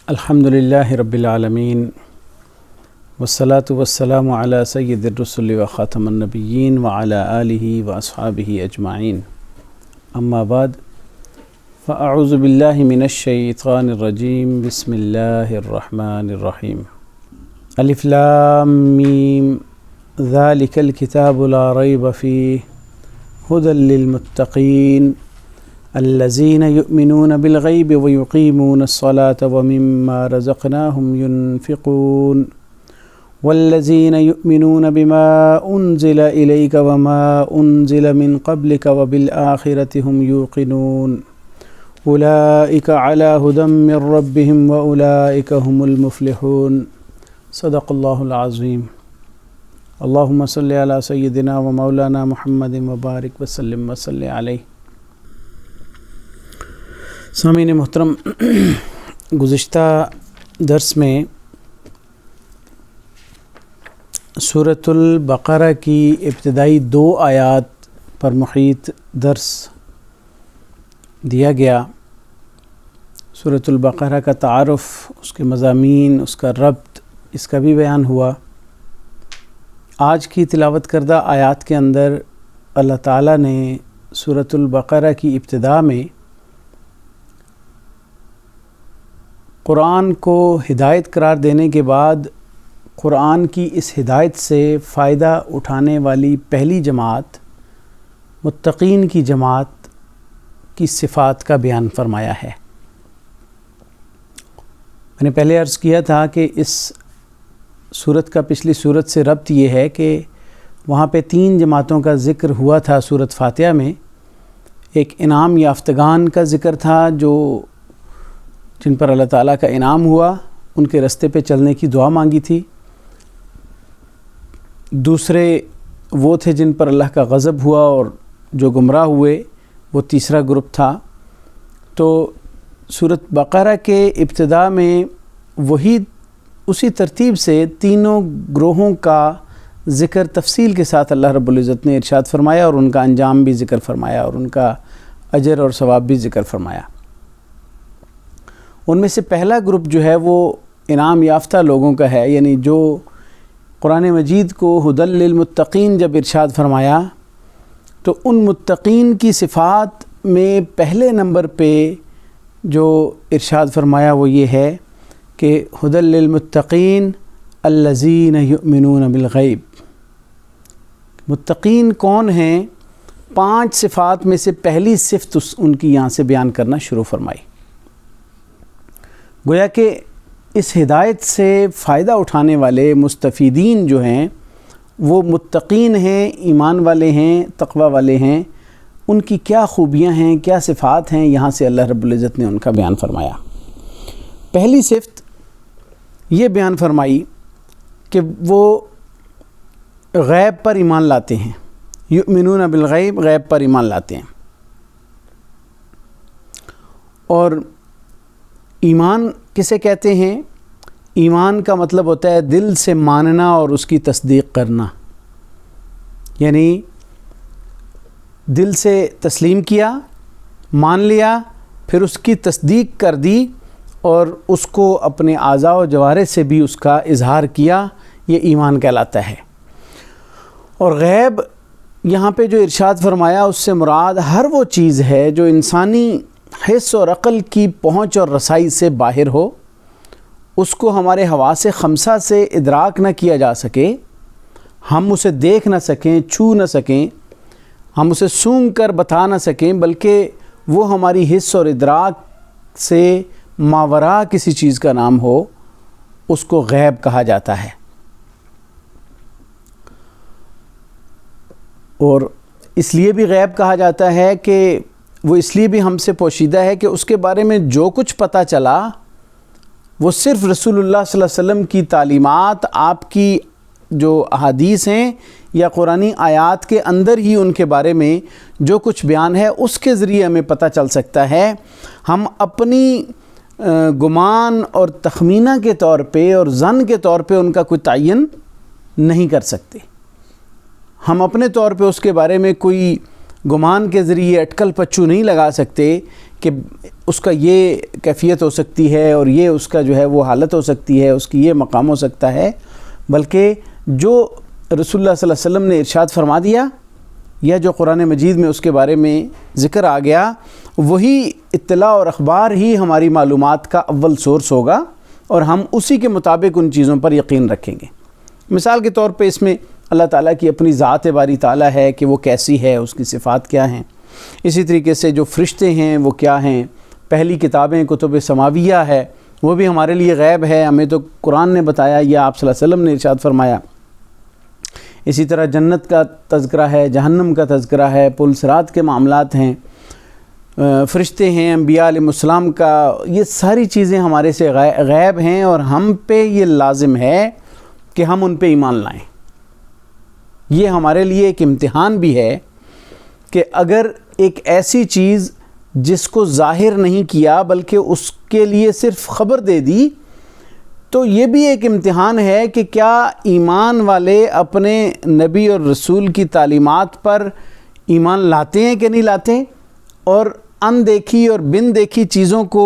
الحمدللہ رب العالمین والصلاة والسلام علی سید الرسل و خاتم النبیین وعلی آلہ و اصحابہ اجمعین اما بعد فاعوذ باللہ من الشیطان الرجیم بسم اللہ الرحمن الرحیم الف لام میم ذالک الکتاب لا ریب فیہ ھدی للمتقین الذين يؤمنون بالغيب ويقيمون الصلاة ومما رزقناهم ينفقون والذين يؤمنون بما أنزل إليك وما أنزل من قبلك وبالآخرة هم يوقنون أولئك على هدى من ربهم وأولئك هم المفلحون صدق الله العظيم اللهم صل على سيدنا ومولانا محمد وبارك وسلم وصل عليه. سامعین محترم، گزشتہ درس میں سورۃ البقرہ کی ابتدائی 2 آیات پر محیط درس دیا گیا. سورۃ البقرہ کا تعارف، اس کے مضامین، اس کا ربط، اس کا بھی بیان ہوا. آج کی تلاوت کردہ آیات کے اندر اللہ تعالیٰ نے سورۃ البقرہ کی ابتدا میں قرآن کو ہدایت قرار دینے کے بعد قرآن کی اس ہدایت سے فائدہ اٹھانے والی پہلی جماعت، متقین کی جماعت کی صفات کا بیان فرمایا ہے. میں نے پہلے عرض کیا تھا کہ اس سورت کا پچھلی سورت سے ربط یہ ہے کہ وہاں پہ 3 جماعتوں کا ذکر ہوا تھا سورت فاتحہ میں. ایک انعام یافتگان کا ذکر تھا جو جن پر اللہ تعالیٰ کا انعام ہوا، ان کے رستے پہ چلنے کی دعا مانگی تھی. دوسرے وہ تھے جن پر اللہ کا غضب ہوا اور جو گمراہ ہوئے، وہ تیسرا گروپ تھا. تو سورۃ بقرہ کے ابتدا میں وہی اسی ترتیب سے تینوں گروہوں کا ذکر تفصیل کے ساتھ اللہ رب العزت نے ارشاد فرمایا اور ان کا انجام بھی ذکر فرمایا اور ان کا اجر اور ثواب بھی ذکر فرمایا. ان میں سے پہلا گروپ جو ہے وہ انعام یافتہ لوگوں کا ہے، یعنی جو قرآن مجید کو ھدی للمتقین جب ارشاد فرمایا تو ان متقین کی صفات میں پہلے نمبر پہ جو ارشاد فرمایا وہ یہ ہے کہ ھدی للمتقین الذین یؤمنون بالغیب. متقین کون ہیں؟ 5 صفات میں سے پہلی صفت ان کی یہاں سے بیان کرنا شروع فرمائی. گویا کہ اس ہدایت سے فائدہ اٹھانے والے مستفیدین جو ہیں وہ متقین ہیں، ایمان والے ہیں، تقوی والے ہیں. ان کی کیا خوبیاں ہیں، کیا صفات ہیں، یہاں سے اللہ رب العزت نے ان کا بیان فرمایا. پہلی صفت یہ بیان فرمائی کہ وہ غیب پر ایمان لاتے ہیں. یؤمنون بالغیب، غیب پر ایمان لاتے ہیں. اور ایمان کسے کہتے ہیں؟ ایمان کا مطلب ہوتا ہے دل سے ماننا اور اس کی تصدیق کرنا. یعنی دل سے تسلیم کیا، مان لیا، پھر اس کی تصدیق کر دی اور اس کو اپنے اعضاء و جوارح سے بھی اس کا اظہار کیا. یہ ایمان کہلاتا ہے. اور غیب یہاں پہ جو ارشاد فرمایا اس سے مراد ہر وہ چیز ہے جو انسانی حس اور عقل کی پہنچ اور رسائی سے باہر ہو، اس کو ہمارے حواس 5 سے ادراک نہ کیا جا سکے، ہم اسے دیکھ نہ سکیں، چھو نہ سکیں، ہم اسے سونگھ کر بتا نہ سکیں، بلکہ وہ ہماری حس اور ادراک سے ماوراء کسی چیز کا نام ہو، اس کو غیب کہا جاتا ہے. اور اس لیے بھی غیب کہا جاتا ہے کہ وہ اس لیے بھی ہم سے پوشیدہ ہے کہ اس کے بارے میں جو کچھ پتہ چلا وہ صرف رسول اللہ صلی اللہ علیہ وسلم کی تعلیمات، آپ کی جو احادیث ہیں یا قرآنی آیات کے اندر ہی ان کے بارے میں جو کچھ بیان ہے اس کے ذریعے ہمیں پتہ چل سکتا ہے. ہم اپنی گمان اور تخمینہ کے طور پہ اور ظن کے طور پہ ان کا کوئی تعین نہیں کر سکتے. ہم اپنے طور پہ اس کے بارے میں کوئی گمان کے ذریعے اٹکل پچو نہیں لگا سکتے کہ اس کا یہ کیفیت ہو سکتی ہے اور یہ اس کا جو ہے وہ حالت ہو سکتی ہے، اس کی یہ مقام ہو سکتا ہے، بلکہ جو رسول اللہ صلی اللہ علیہ وسلم نے ارشاد فرما دیا یا جو قرآن مجید میں اس کے بارے میں ذکر آ گیا، وہی اطلاع اور اخبار ہی ہماری معلومات کا اول سورس ہوگا اور ہم اسی کے مطابق ان چیزوں پر یقین رکھیں گے۔ مثال کے طور پہ اس میں اللہ تعالیٰ کی اپنی ذات باری تعالیٰ ہے کہ وہ کیسی ہے، اس کی صفات کیا ہیں، اسی طریقے سے جو فرشتے ہیں وہ کیا ہیں، پہلی کتابیں کتب سماویہ ہے وہ بھی ہمارے لیے غیب ہے، ہمیں تو قرآن نے بتایا یا آپ صلی اللہ علیہ وسلم نے ارشاد فرمایا۔ اسی طرح جنت کا تذکرہ ہے، جہنم کا تذکرہ ہے، پل صراط کے معاملات ہیں، فرشتے ہیں، انبیاء علیہ السلام کا، یہ ساری چیزیں ہمارے سے غیب ہیں اور ہم پہ یہ لازم ہے کہ ہم ان پہ ایمان لائیں۔ یہ ہمارے لیے ایک امتحان بھی ہے کہ اگر ایک ایسی چیز جس کو ظاہر نہیں کیا بلکہ اس کے لیے صرف خبر دے دی، تو یہ بھی ایک امتحان ہے کہ کیا ایمان والے اپنے نبی اور رسول کی تعلیمات پر ایمان لاتے ہیں کہ نہیں لاتے، اور ان دیکھی اور بن دیکھی چیزوں کو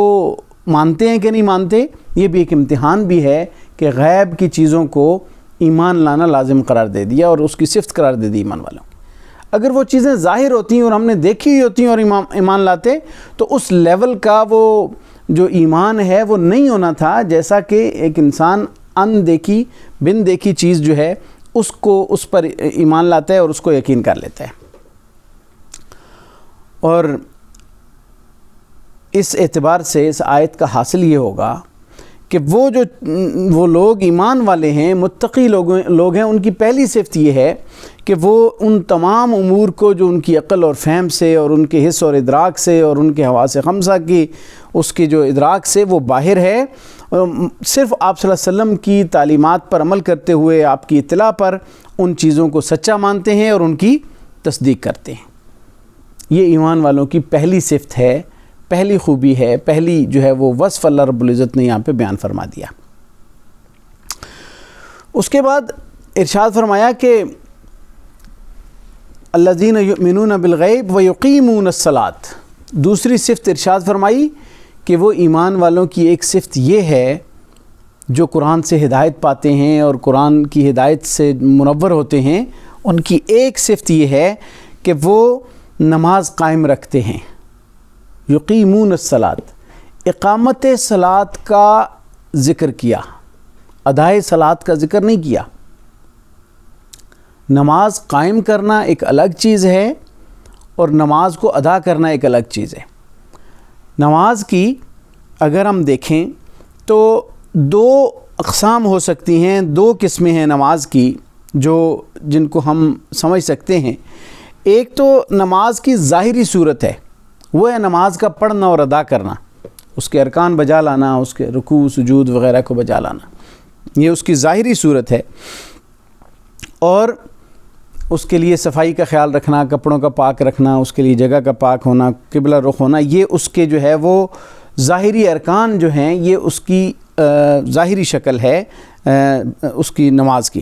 مانتے ہیں کہ نہیں مانتے۔ یہ بھی ایک امتحان بھی ہے کہ غیب کی چیزوں کو ایمان لانا لازم قرار دے دیا اور اس کی صفت قرار دے دی ایمان والوں۔ اگر وہ چیزیں ظاہر ہوتی ہیں اور ہم نے دیکھی ہوئی ہوتی ہیں اور ایمان لاتے، تو اس لیول کا وہ جو ایمان ہے وہ نہیں ہونا تھا، جیسا کہ ایک انسان ان دیکھی بن دیکھی چیز جو ہے اس پر ایمان لاتا ہے اور اس کو یقین کر لیتا ہے۔ اور اس اعتبار سے اس آیت کا حاصل یہ ہوگا کہ وہ لوگ ایمان والے ہیں، متقی لوگ ہیں، ان کی پہلی صفت یہ ہے کہ وہ ان تمام امور کو جو ان کی عقل اور فہم سے اور ان کے حس اور ادراک سے اور ان کے حواس خمسہ کی اس کی جو ادراک سے وہ باہر ہے، صرف آپ صلی اللہ علیہ وسلم کی تعلیمات پر عمل کرتے ہوئے آپ کی اطلاع پر ان چیزوں کو سچا مانتے ہیں اور ان کی تصدیق کرتے ہیں۔ یہ ایمان والوں کی پہلی صفت ہے، پہلی خوبی ہے، پہلی جو ہے وہ وصف اللہ رب العزت نے یہاں پہ بیان فرما دیا۔ اس کے بعد ارشاد فرمایا کہ الذین یؤمنون بالغیب ویقیمون الصلاۃ، دوسری صفت ارشاد فرمائی کہ وہ ایمان والوں کی ایک صفت یہ ہے جو قرآن سے ہدایت پاتے ہیں اور قرآن کی ہدایت سے منور ہوتے ہیں، ان کی ایک صفت یہ ہے کہ وہ نماز قائم رکھتے ہیں۔ یقیمون الصلاۃ، اقامت صلاۃ کا ذکر کیا، ادائے صلاۃ کا ذکر نہیں کیا۔ نماز قائم کرنا ایک الگ چیز ہے اور نماز کو ادا کرنا ایک الگ چیز ہے۔ نماز کی اگر ہم دیکھیں تو دو اقسام ہو سکتی ہیں، دو قسمیں ہیں نماز کی جن کو ہم سمجھ سکتے ہیں۔ ایک تو نماز کی ظاہری صورت ہے، وہ ہے نماز کا پڑھنا اور ادا کرنا، اس کے ارکان بجا لانا، اس کے رکوع سجود وغیرہ کو بجا لانا، یہ اس کی ظاہری صورت ہے۔ اور اس کے لیے صفائی کا خیال رکھنا، کپڑوں کا پاک رکھنا، اس کے لیے جگہ کا پاک ہونا، قبلہ رخ ہونا، یہ اس کے جو ہے وہ ظاہری ارکان جو ہیں، یہ اس کی ظاہری شکل ہے اس کی نماز کی۔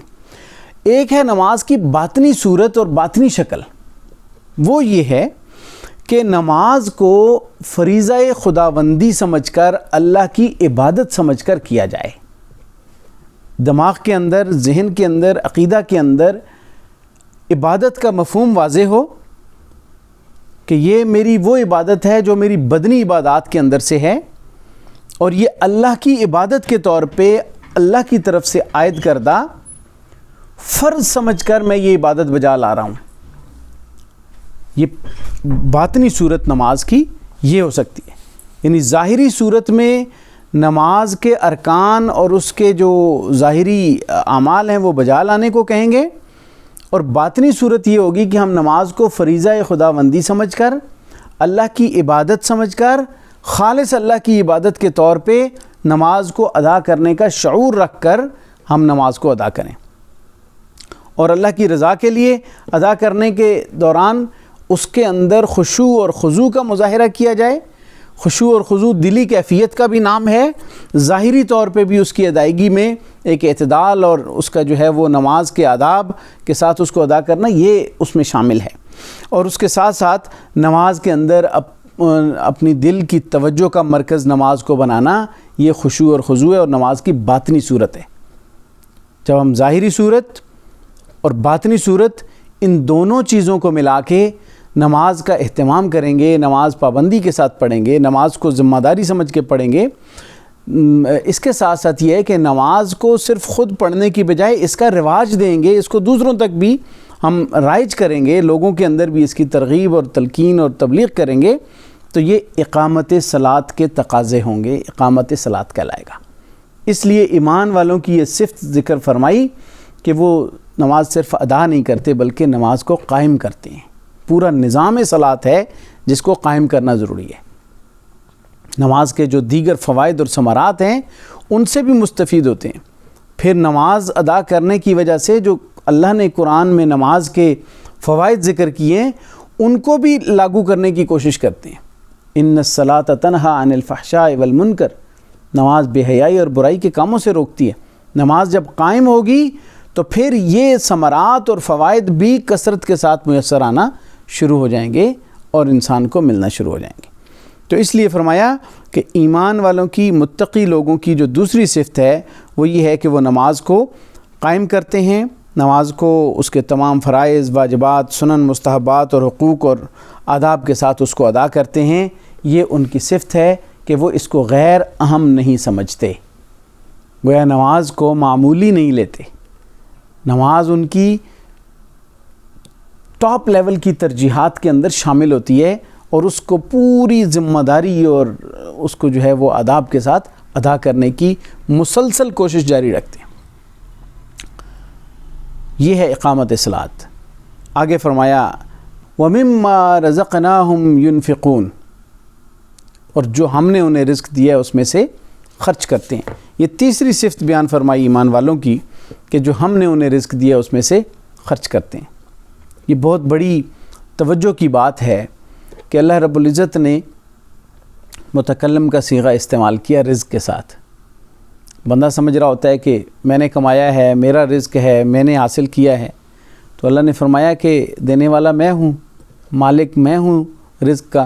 ایک ہے نماز کی باطنی صورت اور باطنی شکل، وہ یہ ہے کہ نماز کو فریضہ خداوندی سمجھ کر، اللہ کی عبادت سمجھ کر کیا جائے، دماغ کے اندر، ذہن کے اندر، عقیدہ کے اندر عبادت کا مفہوم واضح ہو کہ یہ میری وہ عبادت ہے جو میری بدنی عبادات کے اندر سے ہے، اور یہ اللہ کی عبادت کے طور پہ اللہ کی طرف سے عائد کردہ فرض سمجھ کر میں یہ عبادت بجا لا رہا ہوں۔ یہ باطنی صورت نماز کی یہ ہو سکتی ہے، یعنی ظاہری صورت میں نماز کے ارکان اور اس کے جو ظاہری اعمال ہیں وہ بجا لانے کو کہیں گے، اور باطنی صورت یہ ہوگی کہ ہم نماز کو فریضہ خداوندی سمجھ کر، اللہ کی عبادت سمجھ کر، خالص اللہ کی عبادت کے طور پہ نماز کو ادا کرنے کا شعور رکھ کر ہم نماز کو ادا کریں، اور اللہ کی رضا کے لیے ادا کرنے کے دوران اس کے اندر خشوع اور خضوع کا مظاہرہ کیا جائے۔ خشوع اور خضوع دلی کیفیت کا بھی نام ہے، ظاہری طور پہ بھی اس کی ادائیگی میں ایک اعتدال اور اس کا جو ہے وہ نماز کے آداب کے ساتھ اس کو ادا کرنا، یہ اس میں شامل ہے۔ اور اس کے ساتھ ساتھ نماز کے اندر اپنی دل کی توجہ کا مرکز نماز کو بنانا، یہ خشوع اور خضوع ہے اور نماز کی باطنی صورت ہے۔ جب ہم ظاہری صورت اور باطنی صورت ان دونوں چیزوں کو ملا کے نماز کا اہتمام کریں گے، نماز پابندی کے ساتھ پڑھیں گے، نماز کو ذمہ داری سمجھ کے پڑھیں گے، اس کے ساتھ ساتھ یہ ہے کہ نماز کو صرف خود پڑھنے کی بجائے اس کا رواج دیں گے، اس کو دوسروں تک بھی ہم رائج کریں گے، لوگوں کے اندر بھی اس کی ترغیب اور تلقین اور تبلیغ کریں گے، تو یہ اقامت صلاۃ کے تقاضے ہوں گے، اقامت صلاۃ کہلائے گا۔ اس لیے ایمان والوں کی یہ صفت ذکر فرمائی کہ وہ نماز صرف ادا نہیں کرتے بلکہ نماز کو قائم کرتے ہیں۔ پورا نظام صلاۃ ہے جس کو قائم کرنا ضروری ہے۔ نماز کے جو دیگر فوائد اور ثمرات ہیں ان سے بھی مستفید ہوتے ہیں۔ پھر نماز ادا کرنے کی وجہ سے جو اللہ نے قرآن میں نماز کے فوائد ذکر کیے ہیں ان کو بھی لاگو کرنے کی کوشش کرتے ہیں۔ ان الصلاۃ تنہی عن الفحشاء والمنکر، نماز بے حیائی اور برائی کے کاموں سے روکتی ہے۔ نماز جب قائم ہوگی تو پھر یہ ثمرات اور فوائد بھی کثرت کے ساتھ میسر آنا شروع ہو جائیں گے اور انسان کو ملنا شروع ہو جائیں گے۔ تو اس لیے فرمایا کہ ایمان والوں کی، متقی لوگوں کی جو دوسری صفت ہے وہ یہ ہے کہ وہ نماز کو قائم کرتے ہیں، نماز کو اس کے تمام فرائض، واجبات، سنن، مستحبات اور حقوق اور آداب کے ساتھ اس کو ادا کرتے ہیں۔ یہ ان کی صفت ہے کہ وہ اس کو غیر اہم نہیں سمجھتے، گویا نماز کو معمولی نہیں لیتے۔ نماز ان کی ٹاپ لیول کی ترجیحات کے اندر شامل ہوتی ہے اور اس کو پوری ذمہ داری اور اس کو جو ہے وہ آداب کے ساتھ ادا کرنے کی مسلسل کوشش جاری رکھتے ہیں۔ یہ ہے اقامت صلاۃ۔ آگے فرمایا وَمِمَّا رَزَقْنَاهُمْ يُنْفِقُونَ، اور جو ہم نے انہیں رزق دیا ہے اس میں سے خرچ کرتے ہیں۔ یہ تیسری صفت بیان فرمائی ایمان والوں کی کہ جو ہم نے انہیں رزق دیا اس میں سے خرچ کرتے ہیں۔ یہ بہت بڑی توجہ کی بات ہے کہ اللہ رب العزت نے متکلم کا صیغہ استعمال کیا رزق کے ساتھ۔ بندہ سمجھ رہا ہوتا ہے کہ میں نے کمایا ہے، میرا رزق ہے، میں نے حاصل کیا ہے، تو اللہ نے فرمایا کہ دینے والا میں ہوں، مالک میں ہوں رزق کا،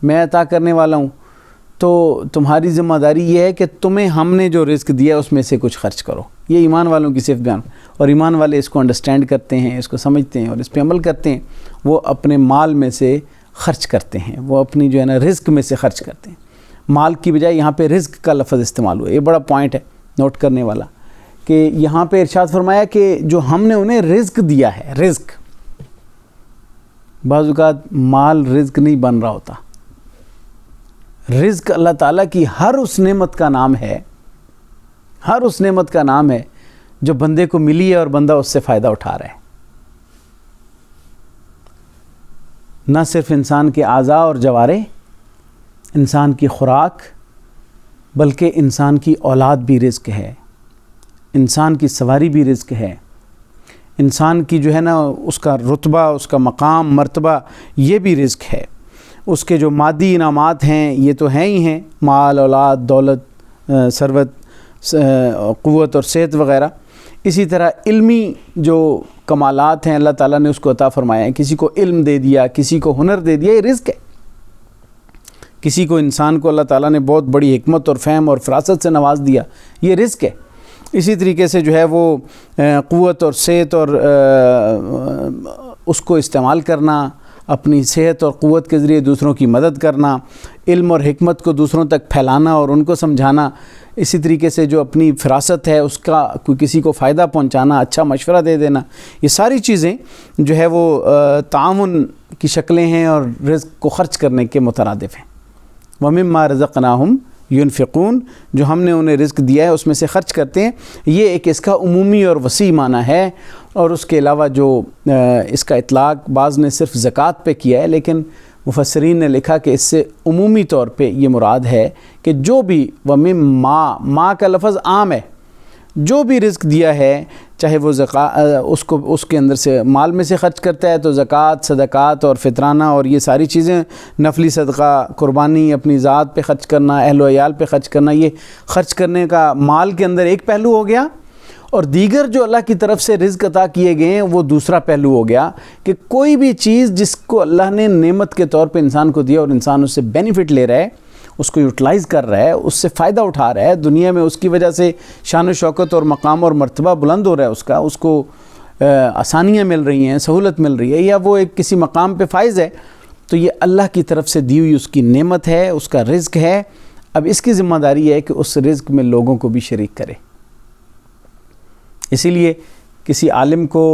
میں عطا کرنے والا ہوں، تو تمہاری ذمہ داری یہ ہے کہ تمہیں ہم نے جو رزق دیا اس میں سے کچھ خرچ کرو۔ یہ ایمان والوں کی صفت بیان، اور ایمان والے اس کو انڈرسٹینڈ کرتے ہیں، اس کو سمجھتے ہیں اور اس پہ عمل کرتے ہیں۔ وہ اپنے مال میں سے خرچ کرتے ہیں، وہ اپنی جو ہے نا رزق میں سے خرچ کرتے ہیں۔ مال کی بجائے یہاں پہ رزق کا لفظ استعمال ہوا، یہ بڑا پوائنٹ ہے نوٹ کرنے والا، کہ یہاں پہ ارشاد فرمایا کہ جو ہم نے انہیں رزق دیا ہے۔ رزق بعض اوقات مال رزق نہیں بن رہا ہوتا، رزق اللہ تعالیٰ کی ہر اس نعمت کا نام ہے، ہر اس نعمت کا نام ہے جو بندے کو ملی ہے اور بندہ اس سے فائدہ اٹھا رہا ہے۔ نہ صرف انسان کے اعضاء اور جوارے، انسان کی خوراک، بلکہ انسان کی اولاد بھی رزق ہے، انسان کی سواری بھی رزق ہے، انسان کی جو ہے نا اس کا رتبہ، اس کا مقام، مرتبہ، یہ بھی رزق ہے۔ اس کے جو مادی انعامات ہیں یہ تو ہیں ہی ہیں، مال، اولاد، دولت، ثروت، قوت اور صحت وغیرہ۔ اسی طرح علمی جو کمالات ہیں اللہ تعالیٰ نے اس کو عطا فرمایا ہے، کسی کو علم دے دیا، کسی کو ہنر دے دیا، یہ رزق ہے۔ کسی کو، انسان کو اللہ تعالیٰ نے بہت بڑی حکمت اور فہم اور فراست سے نواز دیا، یہ رزق ہے۔ اسی طریقے سے جو ہے وہ قوت اور صحت اور اس کو استعمال کرنا، اپنی صحت اور قوت کے ذریعے دوسروں کی مدد کرنا، علم اور حکمت کو دوسروں تک پھیلانا اور ان کو سمجھانا، اسی طریقے سے جو اپنی فراست ہے اس کا کوئی کسی کو فائدہ پہنچانا، اچھا مشورہ دے دینا، یہ ساری چیزیں جو ہے وہ تعاون کی شکلیں ہیں اور رزق کو خرچ کرنے کے مترادف ہیں۔ وَمِمَّا رَزَقْنَاهُمْ يُنْفِقُونَ، جو ہم نے انہیں رزق دیا ہے اس میں سے خرچ کرتے ہیں۔ یہ ایک اس کا عمومی اور وسیع معنی ہے، اور اس کے علاوہ جو اس کا اطلاق بعض نے صرف زکوٰۃ پہ کیا ہے، لیکن مفسرین نے لکھا کہ اس سے عمومی طور پہ یہ مراد ہے کہ جو بھی ما کا لفظ عام ہے، جو بھی رزق دیا ہے، چاہے وہ اس کے اندر سے مال میں سے خرچ کرتا ہے تو زکوٰۃ، صدقات اور فطرانہ اور یہ ساری چیزیں، نفلی صدقہ، قربانی، اپنی ذات پہ خرچ کرنا، اہل و عیال پہ خرچ کرنا، یہ خرچ کرنے کا مال کے اندر ایک پہلو ہو گیا۔ اور دیگر جو اللہ کی طرف سے رزق عطا کیے گئے ہیں وہ دوسرا پہلو ہو گیا کہ کوئی بھی چیز جس کو اللہ نے نعمت کے طور پہ انسان کو دیا اور انسان اس سے بینیفٹ لے رہا ہے، اس کو یوٹیلائز کر رہا ہے، اس سے فائدہ اٹھا رہا ہے، دنیا میں اس کی وجہ سے شان و شوکت اور مقام اور مرتبہ بلند ہو رہا ہے، اس کو آسانیاں مل رہی ہیں، سہولت مل رہی ہے، یا وہ ایک کسی مقام پہ فائز ہے، تو یہ اللہ کی طرف سے دی ہوئی اس کی نعمت ہے، اس کا رزق ہے۔ اب اس کی ذمہ داری ہے کہ اس رزق میں لوگوں کو بھی شریک کرے۔ اسی لیے کسی عالم کو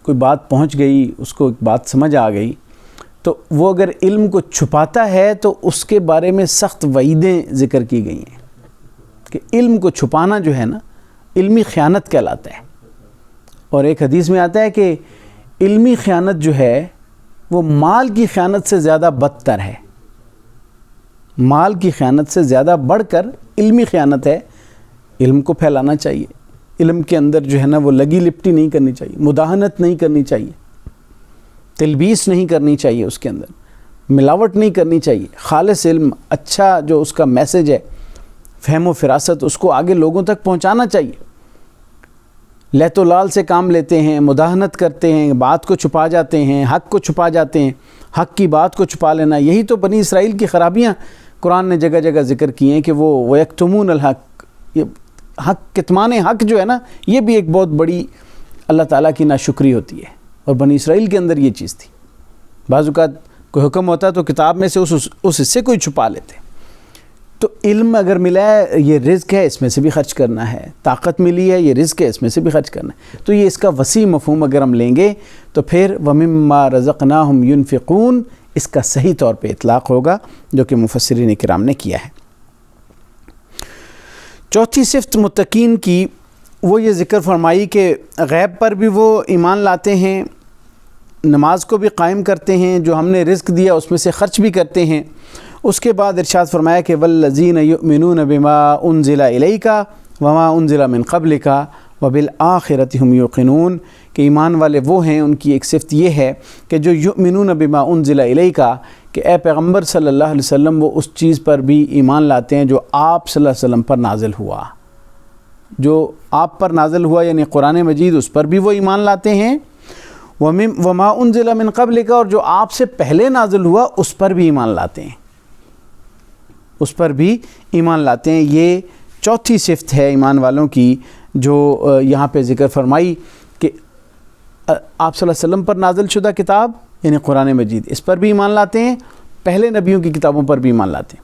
کوئی بات پہنچ گئی، اس کو ایک بات سمجھ آ گئی، تو وہ اگر علم کو چھپاتا ہے تو اس کے بارے میں سخت وعیدیں ذکر کی گئی ہیں کہ علم کو چھپانا جو ہے نا، علمی خیانت کہلاتا ہے۔ اور ایک حدیث میں آتا ہے کہ علمی خیانت جو ہے وہ مال کی خیانت سے زیادہ بدتر ہے۔ مال کی خیانت سے زیادہ بڑھ کر علمی خیانت ہے۔ علم کو پھیلانا چاہیے، علم کے اندر جو ہے نا وہ لگی لپٹی نہیں کرنی چاہیے، مداہنت نہیں کرنی چاہیے، تلبیس نہیں کرنی چاہیے، اس کے اندر ملاوٹ نہیں کرنی چاہیے۔ خالص علم، اچھا جو اس کا میسج ہے، فہم و فراست، اس کو آگے لوگوں تک پہنچانا چاہیے۔ لہت و لال سے کام لیتے ہیں، مداہنت کرتے ہیں، بات کو چھپا جاتے ہیں، حق کو چھپا جاتے ہیں، حق کی بات کو چھپا لینا، یہی تو بنی اسرائیل کی خرابیاں قرآن نے جگہ جگہ ذکر کی ہیں کہ وہ وَيَكْتُمُونَ الْحَقَّ، یہ حق، کتمان حق جو ہے نا، یہ بھی ایک بہت بڑی اللہ تعالیٰ کی ناشکری ہوتی ہے، اور بنی اسرائیل کے اندر یہ چیز تھی۔ بعض اوقات کوئی حکم ہوتا تو کتاب میں سے اس حصے کو ہی چھپا لیتے۔ تو علم اگر ملا ہے، یہ رزق ہے، اس میں سے بھی خرچ کرنا ہے، طاقت ملی ہے، یہ رزق ہے، اس میں سے بھی خرچ کرنا ہے۔ تو یہ اس کا وسیع مفہوم اگر ہم لیں گے تو پھر وَمِمَّا رَزَقْنَاهُمْ يُنْفِقُونَ اس کا صحیح طور پہ اطلاق ہوگا، جو کہ مفسرین کرام نے کیا ہے۔ چوتھی صفت متقین کی وہ یہ ذکر فرمائی کہ غیب پر بھی وہ ایمان لاتے ہیں، نماز کو بھی قائم کرتے ہیں، جو ہم نے رزق دیا اس میں سے خرچ بھی کرتے ہیں۔ اس کے بعد ارشاد فرمایا کہ وَالَّذِينَ يُؤْمِنُونَ بِمَا أُنزِلَ إِلَيْكَ وَمَا أُنزِلَ مِن قَبْلِكَ وَبِالْآخِرَةِ هُمْ يُوقِنُونَ کہ ایمان والے وہ ہیں، ان کی ایک صفت یہ ہے کہ جو یؤمنون بما انزل إِلَيْكَ کہ اے پیغمبر صلی اللہ علیہ وسلم وہ اس چیز پر بھی ایمان لاتے ہیں جو آپ صلی اللہ علیہ وسلم پر نازل ہوا، جو آپ پر نازل ہوا یعنی قرآن مجید، اس پر بھی وہ ایمان لاتے ہیں۔ وما انزل من قبلک اور جو آپ سے پہلے نازل ہوا اس پر بھی ایمان لاتے ہیں، اس پر بھی ایمان لاتے ہیں۔ یہ چوتھی صفت ہے ایمان والوں کی جو یہاں پہ ذکر فرمائی کہ آپ صلی اللہ علیہ وسلم پر نازل شدہ کتاب یعنی قرآن مجید، اس پر بھی ایمان لاتے ہیں، پہلے نبیوں کی کتابوں پر بھی ایمان لاتے ہیں۔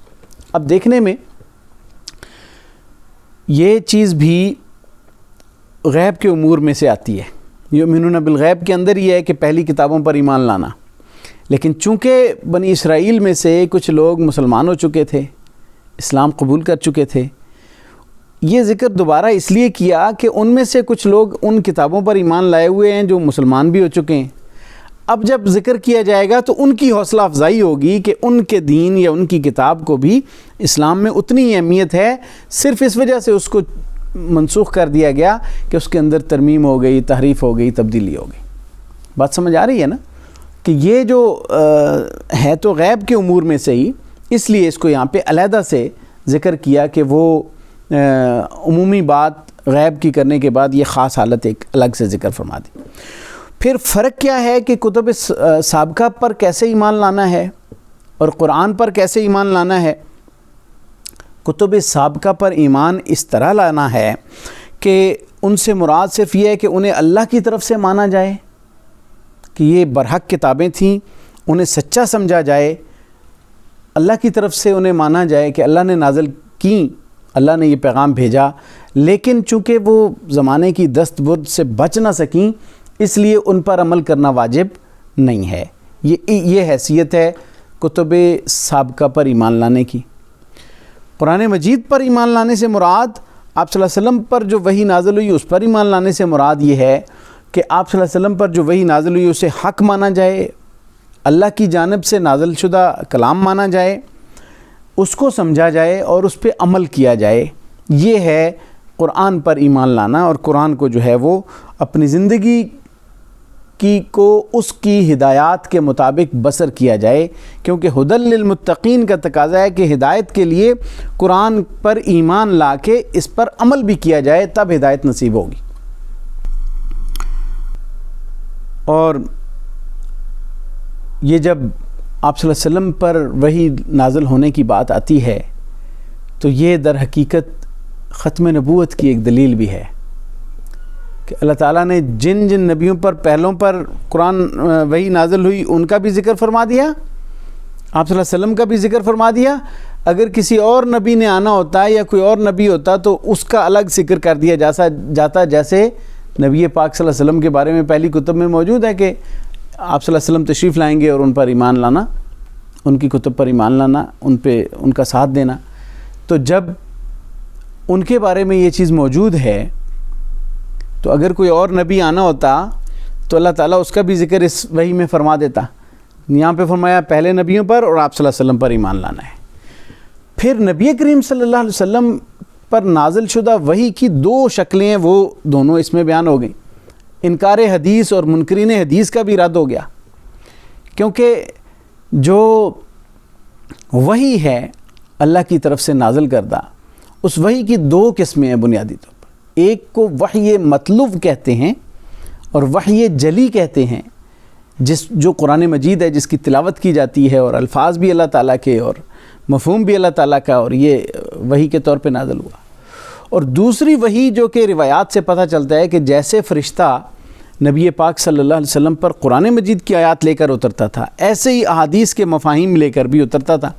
اب دیکھنے میں یہ چیز بھی غیب کے امور میں سے آتی ہے۔ یؤمنون بالغیب کے اندر یہ ہے کہ پہلی کتابوں پر ایمان لانا، لیکن چونکہ بنی اسرائیل میں سے کچھ لوگ مسلمان ہو چکے تھے، اسلام قبول کر چکے تھے، یہ ذکر دوبارہ اس لیے کیا کہ ان میں سے کچھ لوگ ان کتابوں پر ایمان لائے ہوئے ہیں جو مسلمان بھی ہو چکے ہیں۔ اب جب ذکر کیا جائے گا تو ان کی حوصلہ افزائی ہوگی کہ ان کے دین یا ان کی کتاب کو بھی اسلام میں اتنی اہمیت ہے، صرف اس وجہ سے اس کو منسوخ کر دیا گیا کہ اس کے اندر ترمیم ہو گئی، تحریف ہو گئی، تبدیلی ہو گئی۔ بات سمجھ آ رہی ہے نا کہ یہ جو ہے تو غیب کے امور میں سے ہی، اس لیے اس کو یہاں پہ علیحدہ سے ذکر کیا کہ وہ عمومی بات غیب کی کرنے کے بعد یہ خاص حالت ایک الگ سے ذکر فرما دی۔ پھر فرق کیا ہے کہ کتب سابقہ پر کیسے ایمان لانا ہے اور قرآن پر کیسے ایمان لانا ہے۔ کتب سابقہ پر ایمان اس طرح لانا ہے کہ ان سے مراد صرف یہ ہے کہ انہیں اللہ کی طرف سے مانا جائے کہ یہ برحق کتابیں تھیں، انہیں سچا سمجھا جائے، اللہ کی طرف سے انہیں مانا جائے کہ اللہ نے نازل کی، اللہ نے یہ پیغام بھیجا، لیکن چونکہ وہ زمانے کی دست برد سے بچ نہ سکیں اس لیے ان پر عمل کرنا واجب نہیں ہے۔ یہ حیثیت ہے کتب سابقہ پر ایمان لانے کی۔ قرآن مجید پر ایمان لانے سے مراد آپ صلی اللہ علیہ وسلم پر جو وحی نازل ہوئی اس پر ایمان لانے سے مراد یہ ہے کہ آپ صلی اللہ علیہ وسلم پر جو وحی نازل ہوئی اسے حق مانا جائے، اللہ کی جانب سے نازل شدہ کلام مانا جائے، اس کو سمجھا جائے اور اس پہ عمل کیا جائے۔ یہ ہے قرآن پر ایمان لانا، اور قرآن کو جو ہے وہ اپنی زندگی اس کی ہدایات کے مطابق بسر کیا جائے، کیونکہ ہدی للمتقین کا تقاضا ہے کہ ہدایت کے لیے قرآن پر ایمان لا کے اس پر عمل بھی کیا جائے، تب ہدایت نصیب ہوگی۔ اور یہ جب آپ صلی اللہ علیہ وسلم پر وحی نازل ہونے کی بات آتی ہے تو یہ در حقیقت ختم نبوت کی ایک دلیل بھی ہے کہ اللہ تعالیٰ نے جن جن نبیوں پر پہلوں پر قرآن وحی نازل ہوئی ان کا بھی ذکر فرما دیا، آپ صلی اللہ علیہ وسلم کا بھی ذکر فرما دیا۔ اگر کسی اور نبی نے آنا ہوتا یا کوئی اور نبی ہوتا تو اس کا الگ ذکر کر دیا جاتا، جیسے نبی پاک صلی اللہ علیہ وسلم کے بارے میں پہلی کتب میں موجود ہے کہ آپ صلی اللہ علیہ وسلم تشریف لائیں گے اور ان پر ایمان لانا، ان کی کتب پر ایمان لانا، ان کا ساتھ دینا۔ تو جب ان کے بارے میں یہ چیز موجود ہے تو اگر کوئی اور نبی آنا ہوتا تو اللہ تعالیٰ اس کا بھی ذکر اس وحی میں فرما دیتا۔ یہاں پہ فرمایا پہلے نبیوں پر اور آپ صلی اللہ علیہ وسلم پر ایمان لانا ہے۔ پھر نبی کریم صلی اللہ علیہ وسلم پر نازل شدہ وحی کی دو شکلیں، وہ دونوں اس میں بیان ہو گئیں۔ انکار حدیث اور منکرین حدیث کا بھی رد ہو گیا، کیونکہ جو وحی ہے اللہ کی طرف سے نازل کردہ، اس وحی کی دو قسمیں ہیں بنیادی طور پر۔ ایک کو وحی مطلوب کہتے ہیں اور وحی جلی کہتے ہیں، جو قرآن مجید ہے، جس کی تلاوت کی جاتی ہے اور الفاظ بھی اللہ تعالیٰ کے اور مفہوم بھی اللہ تعالیٰ کا، اور یہ وحی کے طور پہ نازل ہوا۔ اور دوسری وحی جو کہ روایات سے پتہ چلتا ہے کہ جیسے فرشتہ نبی پاک صلی اللہ علیہ وسلم پر قرآن مجید کی آیات لے کر اترتا تھا، ایسے ہی احادیث کے مفاہیم لے کر بھی اترتا تھا۔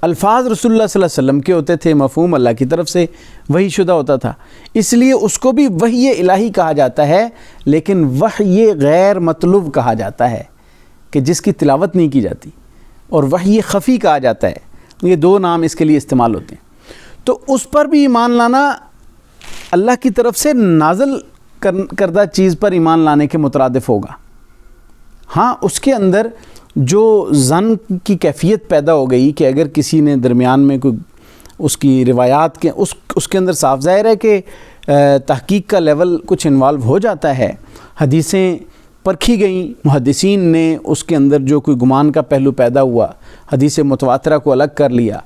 الفاظ رسول اللہ صلی اللہ علیہ وسلم کے ہوتے تھے، مفہوم اللہ کی طرف سے وحی شدہ ہوتا تھا، اس لیے اس کو بھی وحی الہی کہا جاتا ہے، لیکن وحی غیر مطلوب کہا جاتا ہے کہ جس کی تلاوت نہیں کی جاتی، اور وحی خفی کہا جاتا ہے۔ یہ دو نام اس کے لیے استعمال ہوتے ہیں۔ تو اس پر بھی ایمان لانا اللہ کی طرف سے نازل کردہ چیز پر ایمان لانے کے مترادف ہوگا۔ ہاں، اس کے اندر جو ظن کی کیفیت پیدا ہو گئی کہ اگر کسی نے درمیان میں کوئی اس کی روایات کے اس کے اندر صاف ظاہر ہے کہ تحقیق کا لیول کچھ انوالو ہو جاتا ہے۔ حدیثیں پرکھی گئیں، محدثین نے اس کے اندر جو کوئی گمان کا پہلو پیدا ہوا، حدیث متواترہ کو الگ کر لیا۔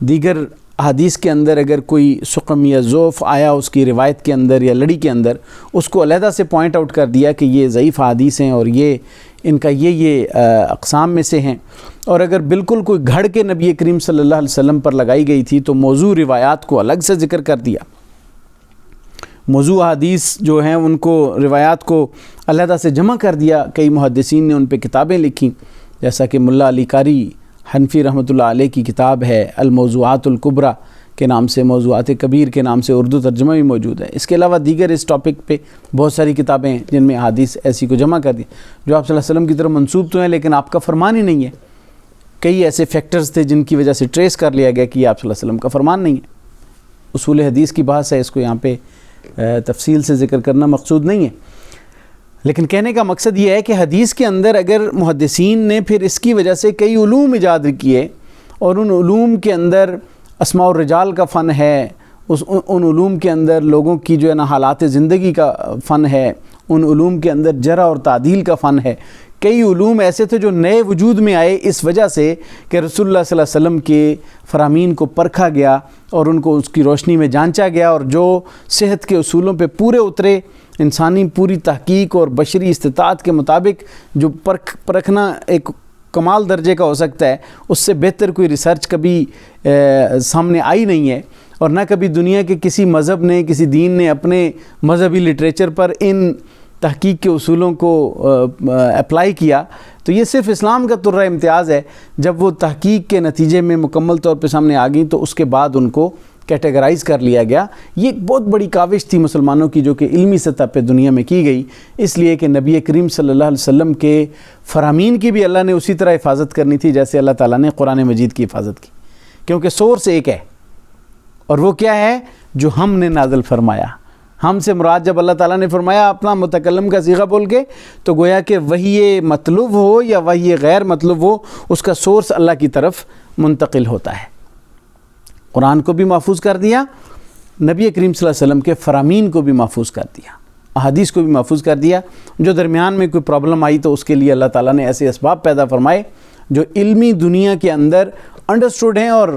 دیگر حدیث کے اندر اگر کوئی سقم یا ضعف آیا اس کی روایت کے اندر یا لڑی کے اندر، اس کو علیحدہ سے پوائنٹ آؤٹ کر دیا کہ یہ ضعیف حدیث ہیں اور یہ ان کا یہ اقسام میں سے ہیں۔ اور اگر بالکل کوئی گھڑ کے نبی کریم صلی اللہ علیہ وسلم پر لگائی گئی تھی تو موضوع روایات کو الگ سے ذکر کر دیا۔ موضوع حدیث جو ہیں ان کو روایات کو علیحدہ سے جمع کر دیا۔ کئی محدثین نے ان پہ کتابیں لکھیں، جیسا کہ ملا علی قاری حنفی رحمۃ اللہ علیہ کی کتاب ہے الموضوعات الکبریٰ کے نام سے، موضوعات کبیر کے نام سے اردو ترجمہ بھی موجود ہے۔ اس کے علاوہ دیگر اس ٹاپک پہ بہت ساری کتابیں ہیں جن میں حدیث ایسی کو جمع کر دی جو آپ صلی اللہ علیہ وسلم کی طرف منسوب تو ہیں لیکن آپ کا فرمان ہی نہیں ہے۔ کئی ایسے فیکٹرز تھے جن کی وجہ سے ٹریس کر لیا گیا کہ یہ آپ صلی اللہ علیہ وسلم کا فرمان نہیں ہے۔ اصول حدیث کی بحث ہے، اس کو یہاں پہ تفصیل سے ذکر کرنا مقصود نہیں ہے، لیکن کہنے کا مقصد یہ ہے کہ حدیث کے اندر اگر محدثین نے پھر اس کی وجہ سے کئی علوم ایجاد کیے، اور ان علوم کے اندر اسماء الرجال کا فن ہے، ان علوم کے اندر لوگوں کی جو ہے نا حالات زندگی کا فن ہے، ان علوم کے اندر جرح اور تعدیل کا فن ہے۔ کئی علوم ایسے تھے جو نئے وجود میں آئے اس وجہ سے کہ رسول اللہ صلی اللہ علیہ وسلم کے فرامین کو پرکھا گیا اور ان کو اس کی روشنی میں جانچا گیا، اور جو صحت کے اصولوں پہ پورے اترے، انسانی پوری تحقیق اور بشری استطاعت کے مطابق جو پرکھنا ایک کمال درجے کا ہو سکتا ہے، اس سے بہتر کوئی ریسرچ کبھی سامنے آئی نہیں ہے، اور نہ کبھی دنیا کے کسی مذہب نے، کسی دین نے اپنے مذہبی لٹریچر پر ان تحقیق کے اصولوں کو اپلائی کیا۔ تو یہ صرف اسلام کا طرہ امتیاز ہے، جب وہ تحقیق کے نتیجے میں مکمل طور پہ سامنے آ گئیں تو اس کے بعد ان کو کیٹیگرائز کر لیا گیا۔ یہ ایک بہت بڑی کاوش تھی مسلمانوں کی جو کہ علمی سطح پہ دنیا میں کی گئی، اس لیے کہ نبی کریم صلی اللہ علیہ وسلم کے فرامین کی بھی اللہ نے اسی طرح حفاظت کرنی تھی جیسے اللہ تعالیٰ نے قرآن مجید کی حفاظت کی، کیونکہ سورس ایک ہے، اور وہ کیا ہے؟ جو ہم نے نازل فرمایا۔ ہم سے مراد جب اللہ تعالیٰ نے فرمایا اپنا متکلم کا صیغہ بول کے، تو گویا کہ وحی مطلوب ہو یا وحی غیر مطلوب ہو، اس کا سورس اللہ کی طرف منتقل ہوتا ہے۔ قرآن کو بھی محفوظ کر دیا، نبی کریم صلی اللہ علیہ وسلم کے فرامین کو بھی محفوظ کر دیا۔ احادیث کو بھی محفوظ کر دیا. جو درمیان میں کوئی پرابلم آئی تو اس کے لیے اللہ تعالیٰ نے ایسے اسباب پیدا فرمائے جو علمی دنیا کے اندر انڈرسٹوڈ ہیں، اور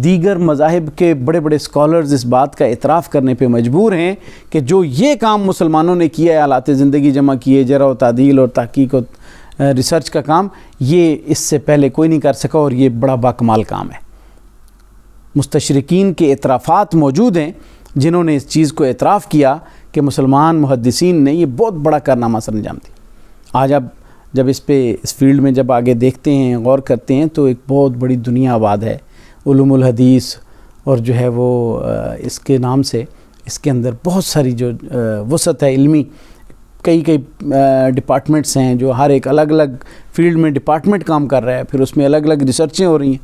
دیگر مذاہب کے بڑے بڑے اسکالرز اس بات کا اعتراف کرنے پہ مجبور ہیں کہ جو یہ کام مسلمانوں نے کیا ہے، آلات زندگی جمع کیے، جرح و تعدیل اور تحقیق و ریسرچ کا کام، یہ اس سے پہلے کوئی نہیں کر سکا، اور یہ بڑا باکمال کام ہے. مستشرقین کے اعترافات موجود ہیں جنہوں نے اس چیز کو اعتراف کیا کہ مسلمان محدثین نے یہ بہت بڑا کارنامہ سر انجام دیا. آج اب جب اس فیلڈ میں جب آگے دیکھتے ہیں، غور کرتے ہیں، تو ایک بہت بڑی دنیا آباد ہے علوم الحدیث، اور جو ہے وہ اس کے نام سے اس کے اندر بہت ساری جو وسعت ہے علمی، کئی ڈپارٹمنٹس ہیں جو ہر ایک الگ الگ فیلڈ میں ڈپارٹمنٹ کام کر رہا ہے، پھر اس میں الگ الگ ریسرچیں ہو رہی ہیں،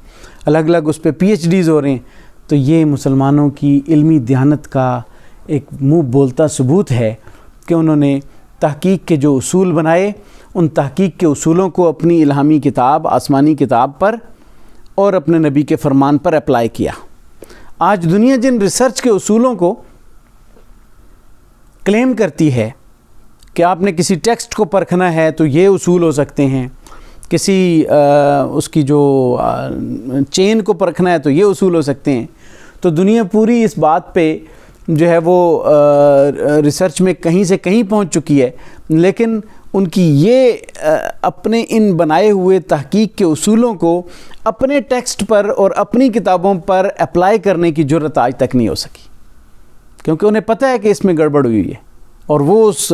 الگ الگ اس پہ پی ایچ ڈیز ہو رہے ہیں. تو یہ مسلمانوں کی علمی دیانت کا ایک منہ بولتا ثبوت ہے کہ انہوں نے تحقیق کے جو اصول بنائے، ان تحقیق کے اصولوں کو اپنی الہامی کتاب، آسمانی کتاب پر اور اپنے نبی کے فرمان پر اپلائی کیا. آج دنیا جن ریسرچ کے اصولوں کو کلیم کرتی ہے کہ آپ نے کسی ٹیکسٹ کو پرکھنا ہے تو یہ اصول ہو سکتے ہیں، کسی اس کی جو چین کو پرکھنا ہے تو یہ اصول ہو سکتے ہیں، تو دنیا پوری اس بات پہ جو ہے وہ ریسرچ میں کہیں سے کہیں پہنچ چکی ہے، لیکن ان کی یہ اپنے ان بنائے ہوئے تحقیق کے اصولوں کو اپنے ٹیکسٹ پر اور اپنی کتابوں پر اپلائی کرنے کی جرت آج تک نہیں ہو سکی، کیونکہ انہیں پتہ ہے کہ اس میں گڑبڑ ہوئی ہے، اور وہ اس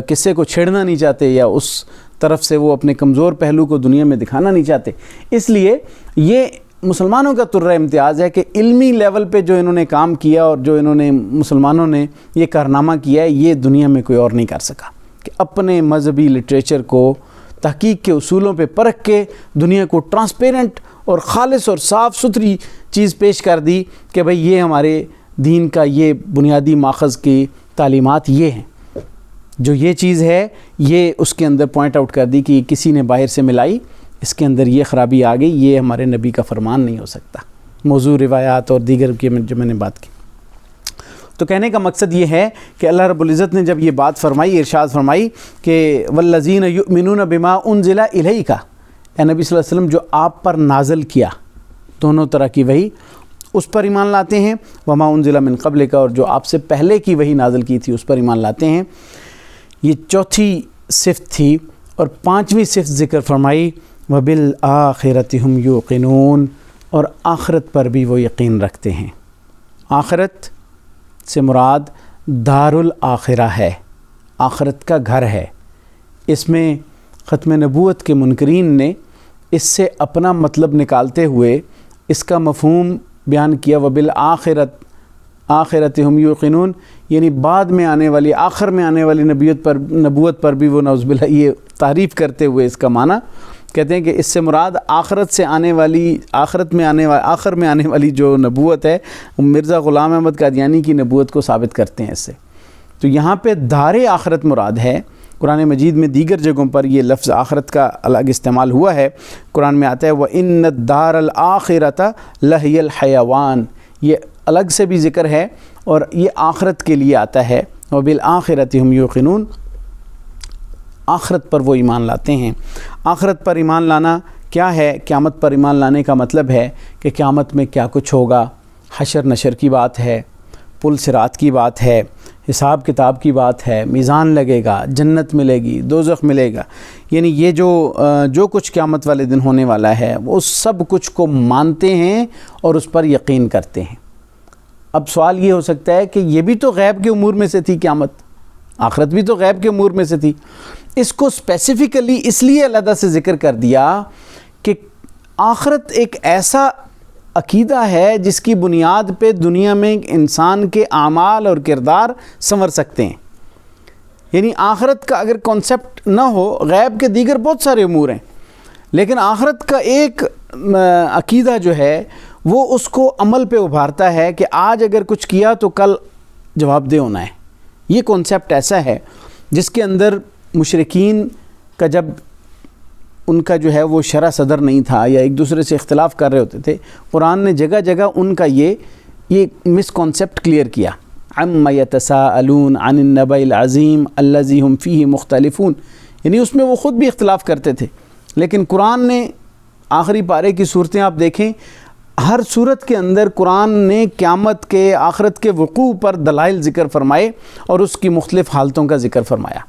قصے کو چھیڑنا نہیں چاہتے، یا اس طرف سے وہ اپنے کمزور پہلو کو دنیا میں دکھانا نہیں چاہتے. اس لیے یہ مسلمانوں کا ترہ امتیاز ہے کہ علمی لیول پہ جو انہوں نے کام کیا اور جو انہوں نے مسلمانوں نے یہ کارنامہ کیا ہے، یہ دنیا میں کوئی اور نہیں کر سکا، کہ اپنے مذہبی لٹریچر کو تحقیق کے اصولوں پہ پرکھ کے دنیا کو ٹرانسپیرنٹ اور خالص اور صاف ستھری چیز پیش کر دی کہ بھئی یہ ہمارے دین کا یہ بنیادی ماخذ کی تعلیمات یہ ہیں، جو یہ چیز ہے یہ اس کے اندر پوائنٹ آؤٹ کر دی کہ کسی نے باہر سے ملائی، اس کے اندر یہ خرابی آ گئی، یہ ہمارے نبی کا فرمان نہیں ہو سکتا. موضوع روایات اور دیگر کی جو میں نے بات کی. تو کہنے کا مقصد یہ ہے کہ اللہ رب العزت نے جب یہ بات فرمائی، ارشاد فرمائی کہ والذین یؤمنون بما انزل الیک، اے نبی صلی اللہ علیہ وسلم جو آپ پر نازل کیا، دونوں طرح کی وحی، اس پر ایمان لاتے ہیں، وما انزل من قبلک، اور جو آپ سے پہلے کی وحی نازل کی تھی اس پر ایمان لاتے ہیں. یہ چوتھی صفت تھی. اور پانچویں صفت ذکر فرمائی وبالآخرۃ ہم یوقنون، اور آخرت پر بھی وہ یقین رکھتے ہیں. آخرت سے مراد دار الآخرہ ہے، آخرت کا گھر ہے. اس میں ختم نبوت کے منکرین نے اس سے اپنا مطلب نکالتے ہوئے اس کا مفہوم بیان کیا، آخرت ہم یوقنون، یعنی بعد میں آنے والی، آخر میں آنے والی نبوت پر بھی وہ نعوذ باللہ یہ تعریف کرتے ہوئے اس کا معنی کہتے ہیں کہ اس سے مراد آخرت سے آنے والی، آخر میں آنے والی جو نبوت ہے، مرزا غلام احمد قادیانی کی نبوت کو ثابت کرتے ہیں اس سے. تو یہاں پہ دار آخرت مراد ہے. قرآن مجید میں دیگر جگہوں پر یہ لفظ آخرت کا الگ استعمال ہوا ہے. قرآن میں آتا ہے وَإِنَّ الدَّارَ الْآخِرَةَ لَهِيَ الْحَيَوَانِ، یہ الگ سے بھی ذکر ہے اور یہ آخرت کے لیے آتا ہے. وَبِالْآخِرَةِ هُمْ يُوقِنُونَ، آخرت پر وہ ایمان لاتے ہیں. آخرت پر ایمان لانا کیا ہے؟ قیامت پر ایمان لانے کا مطلب ہے کہ قیامت میں کیا کچھ ہوگا، حشر نشر کی بات ہے، پل صراط کی بات ہے، حساب کتاب کی بات ہے، میزان لگے گا، جنت ملے گی، دوزخ ملے گا. یعنی یہ جو کچھ قیامت والے دن ہونے والا ہے وہ سب کچھ کو مانتے ہیں اور اس پر یقین کرتے ہیں. اب سوال یہ ہو سکتا ہے کہ یہ بھی تو غیب کے امور میں سے تھی، قیامت، آخرت بھی تو غیب کے امور میں سے تھی. اس کو اسپیسیفکلی اس لیے علیحدہ سے ذکر کر دیا کہ آخرت ایک ایسا عقیدہ ہے جس کی بنیاد پہ دنیا میں انسان کے اعمال اور کردار سنور سکتے ہیں. یعنی آخرت کا اگر کانسیپٹ نہ ہو، غیب کے دیگر بہت سارے امور ہیں، لیکن آخرت کا ایک عقیدہ جو ہے وہ اس کو عمل پہ ابھارتا ہے کہ آج اگر کچھ کیا تو کل جواب دہ ہونا ہے. یہ کانسیپٹ ایسا ہے جس کے اندر مشرکین کا جب ان کا جو ہے وہ شرع صدر نہیں تھا یا ایک دوسرے سے اختلاف کر رہے ہوتے تھے، قرآن نے جگہ جگہ ان کا یہ مس کانسیپٹ کلیئر کیا. عما یتساءلون عن النبأ العظیم الذی هم فیہ مختلفون، یعنی اس میں وہ خود بھی اختلاف کرتے تھے، لیکن قرآن نے آخری پارے کی صورتیں آپ دیکھیں، ہر صورت کے اندر قرآن نے قیامت کے، آخرت کے وقوع پر دلائل ذکر فرمائے اور اس کی مختلف حالتوں کا ذکر فرمایا۔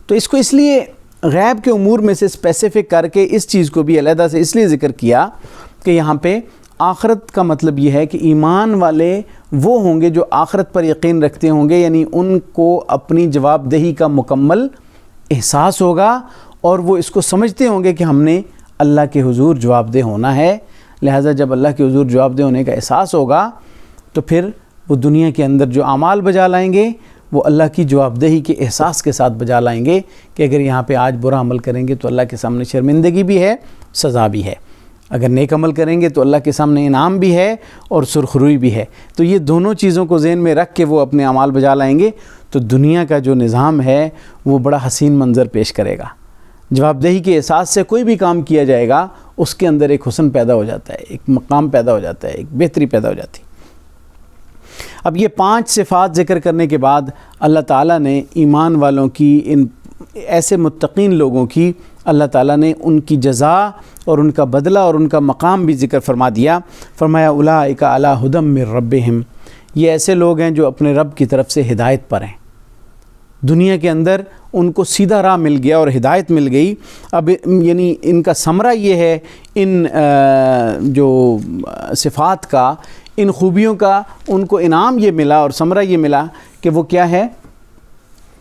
تو اس کو اس لیے غیب کے امور میں سے اسپیسیفک کر کے اس چیز کو بھی علیحدہ سے اس لیے ذکر کیا کہ یہاں پہ آخرت کا مطلب یہ ہے کہ ایمان والے وہ ہوں گے جو آخرت پر یقین رکھتے ہوں گے، یعنی ان کو اپنی جواب دہی کا مکمل احساس ہوگا اور وہ اس کو سمجھتے ہوں گے کہ ہم نے اللہ کے حضور جواب دہ ہونا ہے۔ لہٰذا جب اللہ کے حضور جواب دہ ہونے کا احساس ہوگا تو پھر وہ دنیا کے اندر جو اعمال بجا لائیں گے وہ اللہ کی جواب دہی کے احساس کے ساتھ بجا لائیں گے کہ اگر یہاں پہ آج برا عمل کریں گے تو اللہ کے سامنے شرمندگی بھی ہے، سزا بھی ہے، اگر نیک عمل کریں گے تو اللہ کے سامنے انعام بھی ہے اور سرخروئی بھی ہے۔ تو یہ دونوں چیزوں کو ذہن میں رکھ کے وہ اپنے اعمال بجا لائیں گے تو دنیا کا جو نظام ہے وہ بڑا حسین منظر پیش کرے گا۔ جواب دہی کے احساس سے کوئی بھی کام کیا جائے گا، اس کے اندر ایک حسن پیدا ہو جاتا ہے، ایک مقام پیدا ہو جاتا ہے، ایک بہتری پیدا ہو جاتی ہے۔ اب یہ 5 صفات ذکر کرنے کے بعد اللہ تعالیٰ نے ایمان والوں کی، ان ایسے متقین لوگوں کی اللہ تعالیٰ نے ان کی جزا اور ان کا بدلہ اور ان کا مقام بھی ذکر فرما دیا۔ فرمایا اولئک علی ھدی من ربہم، یہ ایسے لوگ ہیں جو اپنے رب کی طرف سے ہدایت پر ہیں، دنیا کے اندر ان کو سیدھا راہ مل گیا اور ہدایت مل گئی۔ اب یعنی ان کا ثمرہ یہ ہے، ان جو صفات کا، ان خوبیوں کا ان کو انعام یہ ملا اور ثمرہ یہ ملا کہ وہ کیا ہے،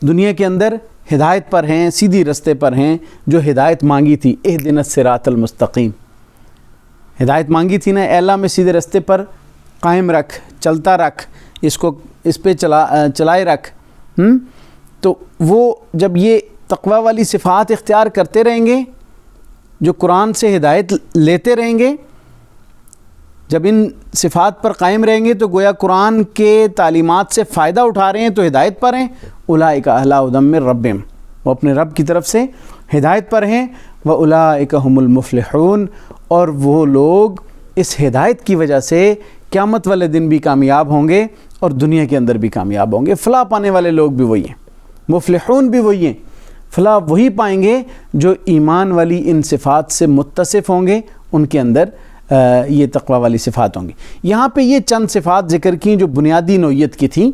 دنیا کے اندر ہدایت پر ہیں، سیدھی رستے پر ہیں، جو ہدایت مانگی تھی، اہدنا الصراط المستقیم، ہدایت مانگی تھی نا، اے اللہ میں سیدھے رستے پر قائم رکھ، چلتا رکھ، اس پہ چلائے رکھ۔ تو وہ جب یہ تقوی والی صفات اختیار کرتے رہیں گے، جو قرآن سے ہدایت لیتے رہیں گے، جب ان صفات پر قائم رہیں گے تو گویا قرآن کے تعلیمات سے فائدہ اٹھا رہے ہیں تو ہدایت پر ہیں۔ اولئک علی ھدی من ربہم، وہ اپنے رب کی طرف سے ہدایت پر ہیں۔ واولئک ھم المفلحون، اور وہ لوگ اس ہدایت کی وجہ سے قیامت والے دن بھی کامیاب ہوں گے اور دنیا کے اندر بھی کامیاب ہوں گے۔ فلاح پانے والے لوگ بھی وہی ہیں، مفلحون بھی وہی ہیں، فلاح وہی پائیں گے جو ایمان والی ان صفات سے متصف ہوں گے، ان کے اندر یہ تقوی والی صفات ہوں گی۔ یہاں پہ یہ چند صفات ذکر کی جو بنیادی نوعیت کی تھیں،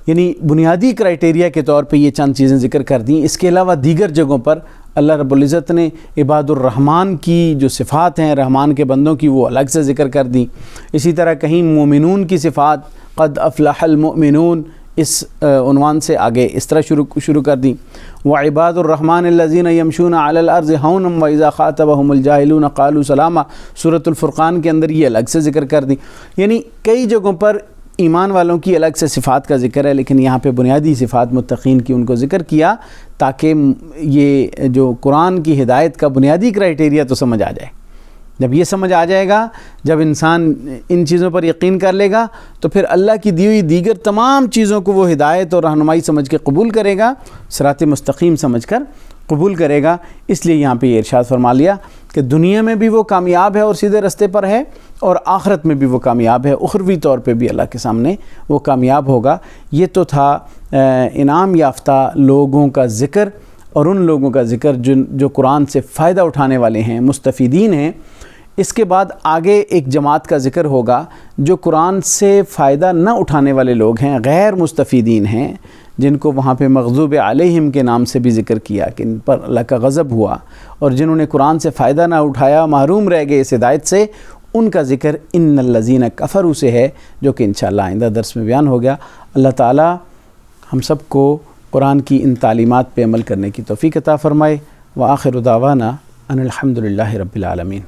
یعنی بنیادی کرائٹیریا کے طور پہ یہ چند چیزیں ذکر کر دیں۔ اس کے علاوہ دیگر جگہوں پر اللہ رب العزت نے عباد الرحمن کی جو صفات ہیں، رحمان کے بندوں کی، وہ الگ سے ذکر کر دیں۔ اسی طرح کہیں مومنون کی صفات، قد افلح المؤمنون، اس عنوان سے آگے اس طرح شروع کر دیں۔ وعباد الرحمن الذین یمشون علی الارض ہونا واذا خاطبهم الجاہلون قالوا سلاما، سورۃ الفرقان کے اندر یہ الگ سے ذکر کر دیں۔ یعنی کئی جگہوں پر ایمان والوں کی الگ سے صفات کا ذکر ہے، لیکن یہاں پہ بنیادی صفات متقین کی ان کو ذکر کیا تاکہ یہ جو قرآن کی ہدایت کا بنیادی کرائٹیریا تو سمجھ آ جائے۔ جب یہ سمجھ آ جائے گا، جب انسان ان چیزوں پر یقین کر لے گا تو پھر اللہ کی دی ہوئی دیگر تمام چیزوں کو وہ ہدایت اور رہنمائی سمجھ کے قبول کرے گا، صراط مستقیم سمجھ کر قبول کرے گا۔ اس لیے یہاں پہ یہ ارشاد فرما لیا کہ دنیا میں بھی وہ کامیاب ہے اور سیدھے رستے پر ہے، اور آخرت میں بھی وہ کامیاب ہے، اخروی طور پہ بھی اللہ کے سامنے وہ کامیاب ہوگا۔ یہ تو تھا انعام یافتہ لوگوں کا ذکر اور ان لوگوں کا ذکر جو قرآن سے فائدہ اٹھانے والے ہیں، مستفیدین ہیں۔ اس کے بعد آگے ایک جماعت کا ذکر ہوگا جو قرآن سے فائدہ نہ اٹھانے والے لوگ ہیں، غیر مستفیدین ہیں، جن کو وہاں پہ مغضوب علیہم کے نام سے بھی ذکر کیا کہ ان پر اللہ کا غضب ہوا، اور جنہوں نے قرآن سے فائدہ نہ اٹھایا، محروم رہ گئے اس ہدایت سے، ان کا ذکر ان الذین کفروا سے ہے، جو کہ انشاءاللہ آئندہ درس میں بیان ہو گیا۔ اللہ تعالی ہم سب کو قرآن کی ان تعلیمات پہ عمل کرنے کی توفیق عطا فرمائے۔ وآخر دعوانا ان الحمد للہ رب العالمین۔